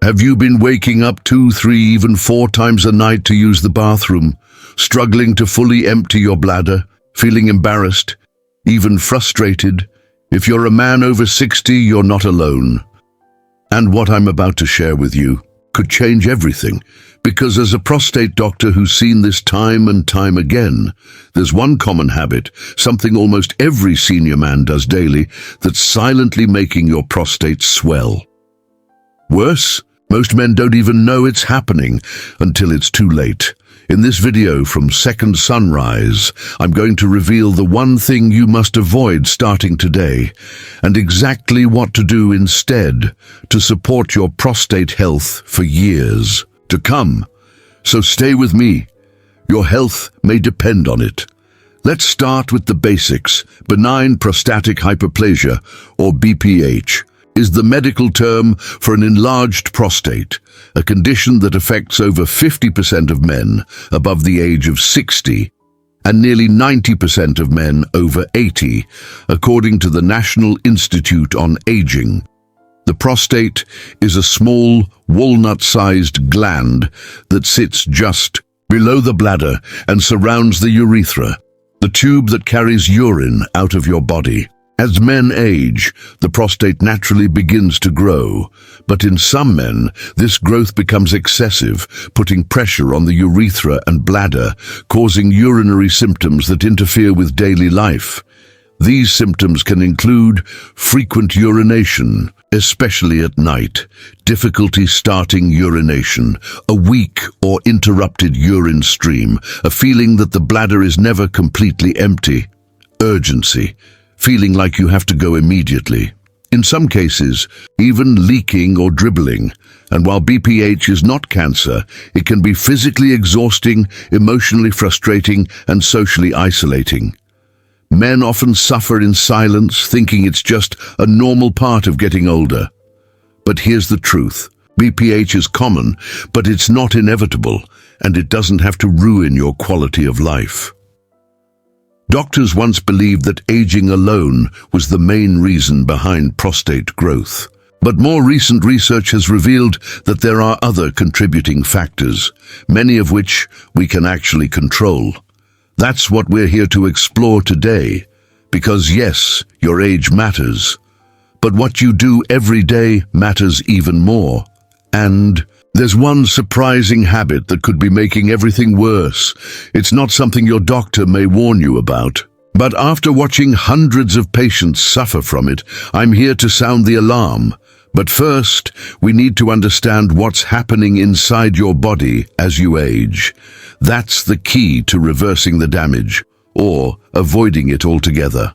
Have you been waking up 2, 3, even 4 times a night to use the bathroom, struggling to fully empty your bladder, feeling embarrassed, even frustrated? If you're a man over 60, you're not alone. And what I'm about to share with you could change everything, because as a prostate doctor who's seen this time and time again, there's one common habit, something almost every senior man does daily, that's silently making your prostate swell. Worse, most men don't even know it's happening until it's too late. In this video from Second Sunrise, I'm going to reveal the one thing you must avoid starting today, and exactly what to do instead to support your prostate health for years to come. So stay with me. Your health may depend on it. Let's start with the basics. Benign Prostatic Hyperplasia, or BPH, is the medical term for an enlarged prostate, a condition that affects over 50% of men above the age of 60 and nearly 90% of men over 80, according to the National Institute on Aging. The prostate is a small, walnut-sized gland that sits just below the bladder and surrounds the urethra, the tube that carries urine out of your body. As men age, the prostate naturally begins to grow, but in some men, this growth becomes excessive, putting pressure on the urethra and bladder, causing urinary symptoms that interfere with daily life. These symptoms can include frequent urination, especially at night, difficulty starting urination, a weak or interrupted urine stream, a feeling that the bladder is never completely empty, urgency, feeling like you have to go immediately. In some cases, even leaking or dribbling. And while BPH is not cancer, it can be physically exhausting, emotionally frustrating, and socially isolating. Men often suffer in silence, thinking it's just a normal part of getting older. But here's the truth. BPH is common, but it's not inevitable, and it doesn't have to ruin your quality of life. Doctors once believed that aging alone was the main reason behind prostate growth. But more recent research has revealed that there are other contributing factors, many of which we can actually control. That's what we're here to explore today, because yes, your age matters, but what you do every day matters even more. And there's one surprising habit that could be making everything worse. It's not something your doctor may warn you about. But after watching hundreds of patients suffer from it, I'm here to sound the alarm. But first, we need to understand what's happening inside your body as you age. That's the key to reversing the damage, or avoiding it altogether.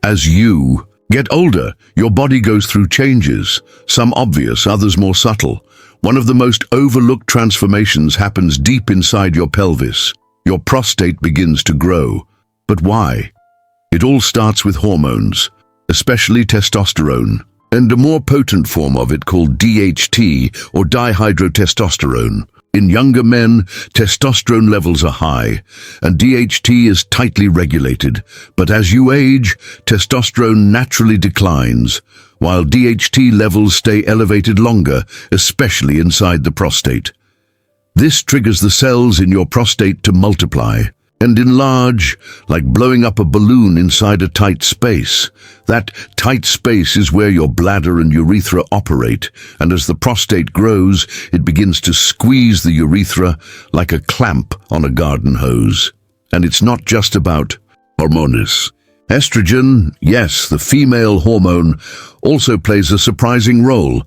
As you get older, your body goes through changes, some obvious, others more subtle. One of the most overlooked transformations happens deep inside your pelvis. Your prostate begins to grow. But why? It all starts with hormones, especially testosterone, and a more potent form of it called DHT, or dihydrotestosterone. In younger men, testosterone levels are high, and DHT is tightly regulated. But as you age, testosterone naturally declines, while DHT levels stay elevated longer, especially inside the prostate. This triggers the cells in your prostate to multiply and enlarge, like blowing up a balloon inside a tight space. That tight space is where your bladder and urethra operate, and as the prostate grows, it begins to squeeze the urethra like a clamp on a garden hose. And it's not just about hormones. Estrogen, yes, the female hormone, also plays a surprising role.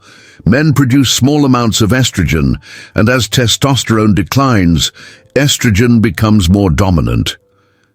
Men produce small amounts of estrogen, and as testosterone declines, estrogen becomes more dominant.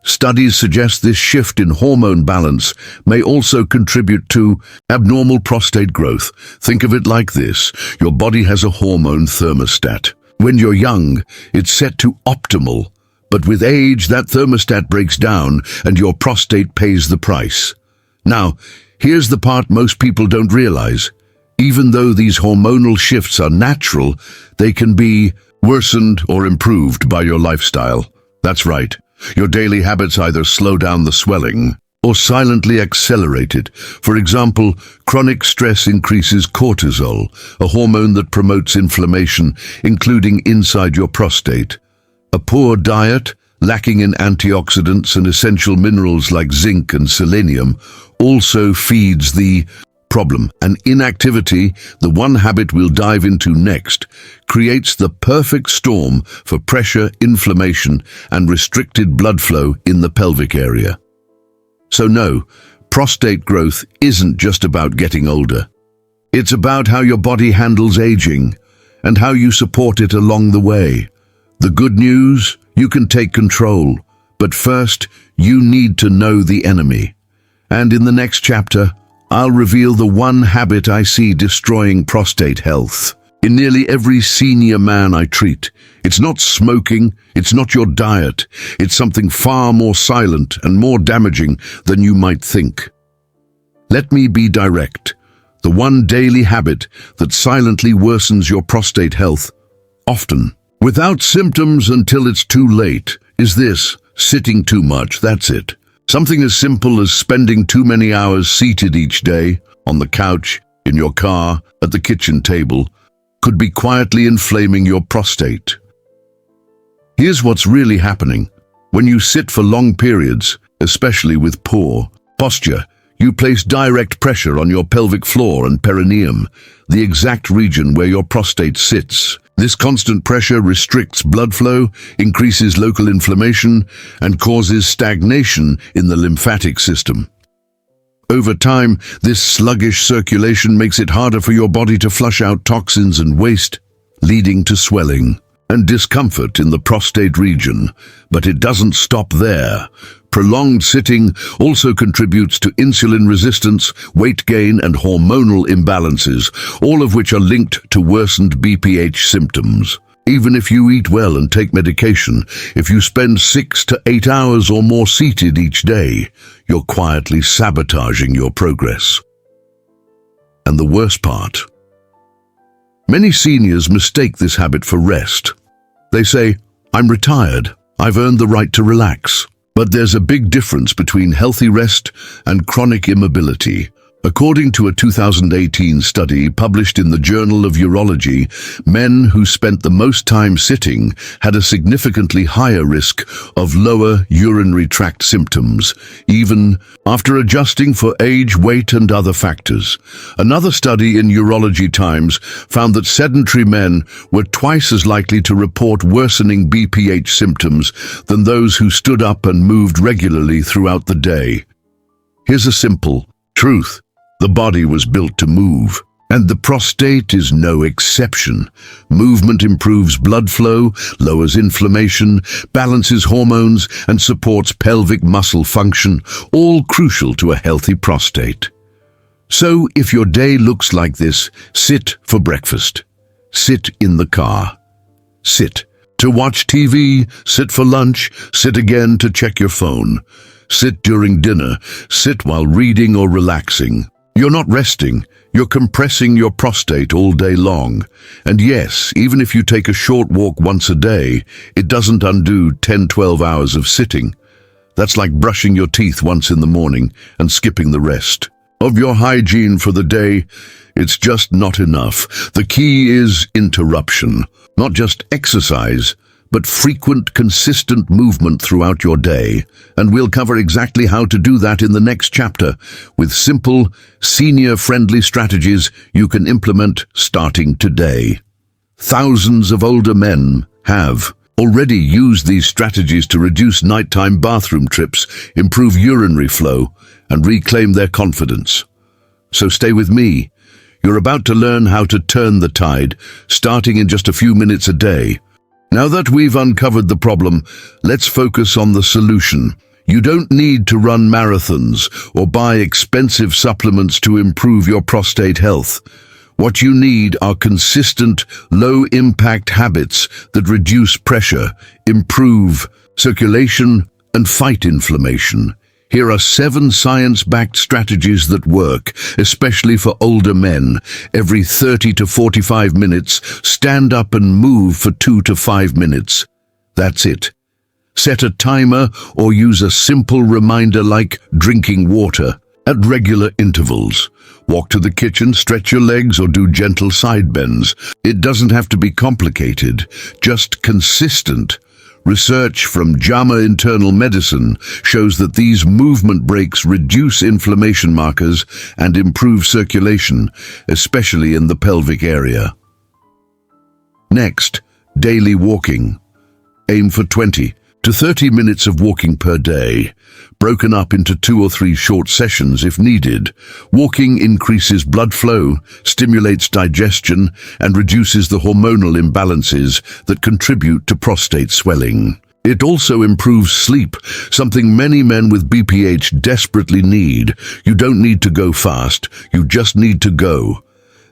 Studies suggest this shift in hormone balance may also contribute to abnormal prostate growth. Think of it like this. Your body has a hormone thermostat. When you're young, it's set to optimal. But with age, that thermostat breaks down and your prostate pays the price. Now, here's the part most people don't realize. Even though these hormonal shifts are natural, they can be worsened or improved by your lifestyle. That's right. Your daily habits either slow down the swelling, or silently accelerate it. For example, chronic stress increases cortisol, a hormone that promotes inflammation, including inside your prostate. A poor diet, lacking in antioxidants and essential minerals like zinc and selenium, also feeds the problem. And inactivity, the one habit we'll dive into next, creates the perfect storm for pressure, inflammation, and restricted blood flow in the pelvic area. So no, prostate growth isn't just about getting older. It's about how your body handles aging and how you support it along the way. The good news, you can take control, but first, you need to know the enemy. And in the next chapter, I'll reveal the one habit I see destroying prostate health. In nearly every senior man I treat, it's not smoking, it's not your diet, it's something far more silent and more damaging than you might think. Let me be direct. The one daily habit that silently worsens your prostate health, often, without symptoms until it's too late, is this: sitting too much. That's it. Something as simple as spending too many hours seated each day, on the couch, in your car, at the kitchen table, could be quietly inflaming your prostate. Here's what's really happening. When you sit for long periods, especially with poor posture, you place direct pressure on your pelvic floor and perineum, the exact region where your prostate sits. This constant pressure restricts blood flow, increases local inflammation, and causes stagnation in the lymphatic system. Over time, this sluggish circulation makes it harder for your body to flush out toxins and waste, leading to swelling and discomfort in the prostate region. But it doesn't stop there. Prolonged sitting also contributes to insulin resistance, weight gain, and hormonal imbalances, all of which are linked to worsened BPH symptoms. Even if you eat well and take medication, if you spend 6 to 8 hours or more seated each day, you're quietly sabotaging your progress. And the worst part, many seniors mistake this habit for rest. They say, "I'm retired, I've earned the right to relax." But there's a big difference between healthy rest and chronic immobility. According to a 2018 study published in the Journal of Urology, men who spent the most time sitting had a significantly higher risk of lower urinary tract symptoms, even after adjusting for age, weight, and other factors. Another study in Urology Times found that sedentary men were twice as likely to report worsening BPH symptoms than those who stood up and moved regularly throughout the day. Here's a simple truth. The body was built to move, and the prostate is no exception. Movement improves blood flow, lowers inflammation, balances hormones, and supports pelvic muscle function, all crucial to a healthy prostate. So, if your day looks like this, sit for breakfast. Sit in the car. Sit to watch TV, sit for lunch, sit again to check your phone. Sit during dinner, sit while reading or relaxing. You're not resting, you're compressing your prostate all day long. And yes, even if you take a short walk once a day, it doesn't undo 10-12 hours of sitting. That's like brushing your teeth once in the morning and skipping the rest of your hygiene for the day. It's just not enough. The key is interruption, not just exercise, but frequent, consistent movement throughout your day. And we'll cover exactly how to do that in the next chapter, with simple, senior-friendly strategies you can implement starting today. Thousands of older men have already used these strategies to reduce nighttime bathroom trips, improve urinary flow, and reclaim their confidence. So stay with me. You're about to learn how to turn the tide, starting in just a few minutes a day. Now that we've uncovered the problem, let's focus on the solution. You don't need to run marathons or buy expensive supplements to improve your prostate health. What you need are consistent, low-impact habits that reduce pressure, improve circulation, and fight inflammation. Here are 7 science-backed strategies that work, especially for older men. Every 30 to 45 minutes, stand up and move for 2 to 5 minutes. That's it. Set a timer or use a simple reminder like drinking water at regular intervals. Walk to the kitchen, stretch your legs, or do gentle side bends. It doesn't have to be complicated, just consistent. Research from JAMA Internal Medicine shows that these movement breaks reduce inflammation markers and improve circulation, especially in the pelvic area. Next, daily walking. Aim for 20 to 30 minutes of walking per day, broken up into 2 or 3 short sessions if needed. Walking increases blood flow, stimulates digestion, and reduces the hormonal imbalances that contribute to prostate swelling. It also improves sleep, something many men with BPH desperately need. You don't need to go fast, you just need to go.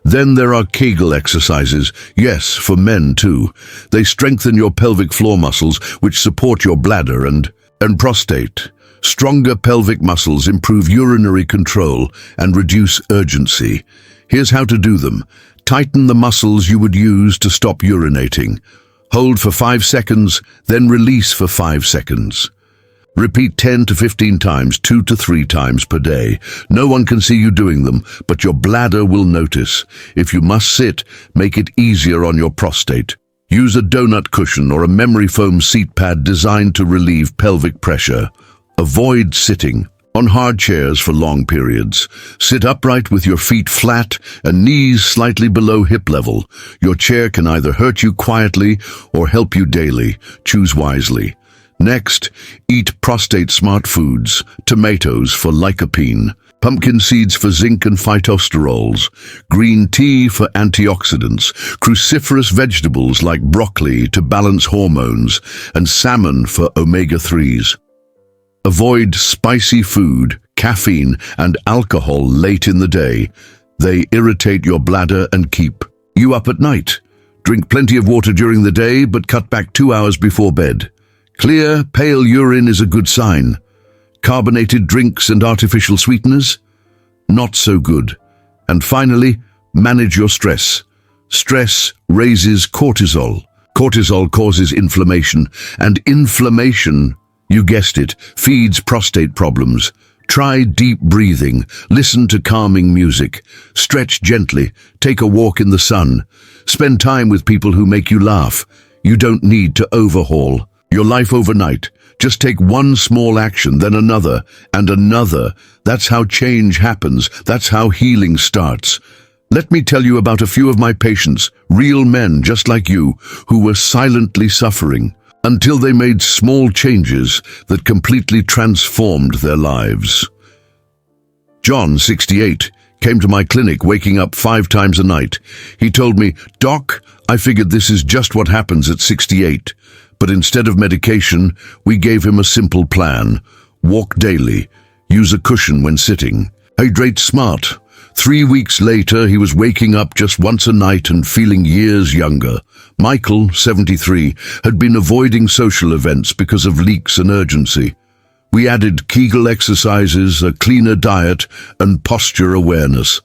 Then there are Kegel exercises, yes, for men too. They strengthen your pelvic floor muscles, which support your bladder and prostate. Stronger pelvic muscles improve urinary control and reduce urgency. Here's how to do them. Tighten the muscles you would use to stop urinating. Hold for 5 seconds, then release for 5 seconds. Repeat 10 to 15 times, 2 to 3 times per day. No one can see you doing them, but your bladder will notice. If you must sit, make it easier on your prostate. Use a donut cushion or a memory foam seat pad designed to relieve pelvic pressure. Avoid sitting on hard chairs for long periods. Sit upright with your feet flat and knees slightly below hip level. Your chair can either hurt you quietly or help you daily. Choose wisely. Next, eat prostate smart foods, tomatoes for lycopene, pumpkin seeds for zinc and phytosterols, green tea for antioxidants, cruciferous vegetables like broccoli to balance hormones, and salmon for omega-3s. Avoid spicy food, caffeine, and alcohol late in the day. They irritate your bladder and keep you up at night. Drink plenty of water during the day, but cut back 2 hours before bed. Clear, pale urine is a good sign. Carbonated drinks and artificial sweeteners? Not so good. And finally, manage your stress. Stress raises cortisol. Cortisol causes inflammation, and inflammation, you guessed it, feeds prostate problems. Try deep breathing, listen to calming music, stretch gently, take a walk in the sun, spend time with people who make you laugh. You don't need to overhaul your life overnight. Just take one small action, then another, and another. That's how change happens. That's how healing starts. Let me tell you about a few of my patients, real men just like you, who were silently suffering until they made small changes that completely transformed their lives. John, 68, came to my clinic waking up 5 times a night. He told me, "Doc, I figured this is just what happens at 68. But instead of medication, we gave him a simple plan. Walk daily. Use a cushion when sitting. Hydrate smart." 3 weeks later, he was waking up just once a night and feeling years younger. Michael, 73, had been avoiding social events because of leaks and urgency. We added Kegel exercises, a cleaner diet, and posture awareness.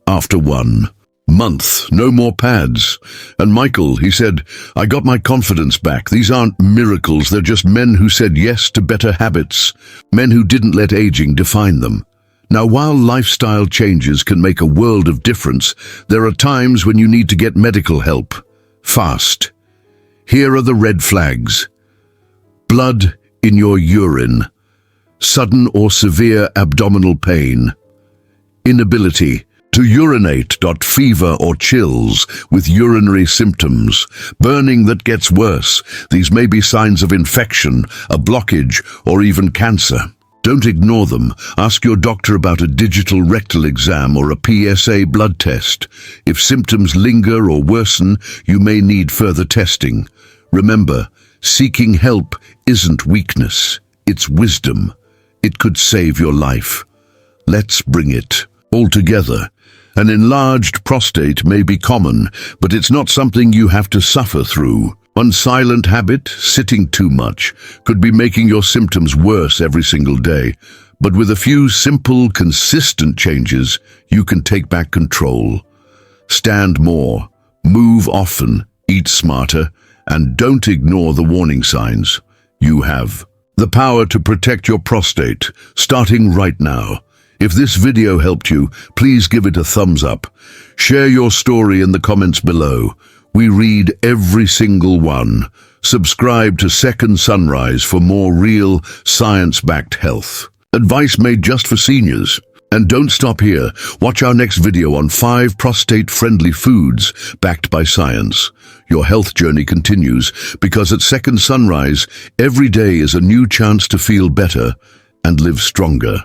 After 1 month, no more pads. And Michael, he said, "I got my confidence back. These aren't miracles, they're just men who said yes to better habits, men who didn't let aging define them." Now, while lifestyle changes can make a world of difference, there are times when you need to get medical help. Fast. Here are the red flags. Blood in your urine. Sudden or severe abdominal pain. Inability to urinate. Fever or chills with urinary symptoms. Burning that gets worse. These may be signs of infection, a blockage, or even cancer. Don't ignore them. Ask your doctor about a digital rectal exam or a PSA blood test. If symptoms linger or worsen, you may need further testing. Remember, seeking help isn't weakness, it's wisdom. It could save your life. Let's bring it all together. An enlarged prostate may be common, but it's not something you have to suffer through. One silent habit, sitting too much, could be making your symptoms worse every single day. But with a few simple, consistent changes, you can take back control. Stand more, move often, eat smarter, and don't ignore the warning signs. You have the power to protect your prostate, starting right now. If this video helped you, please give it a thumbs up. Share your story in the comments below. We read every single one. Subscribe to Second Sunrise for more real, science-backed health advice made just for seniors. And don't stop here. Watch our next video on 5 prostate-friendly foods backed by science. Your health journey continues because at Second Sunrise, every day is a new chance to feel better and live stronger.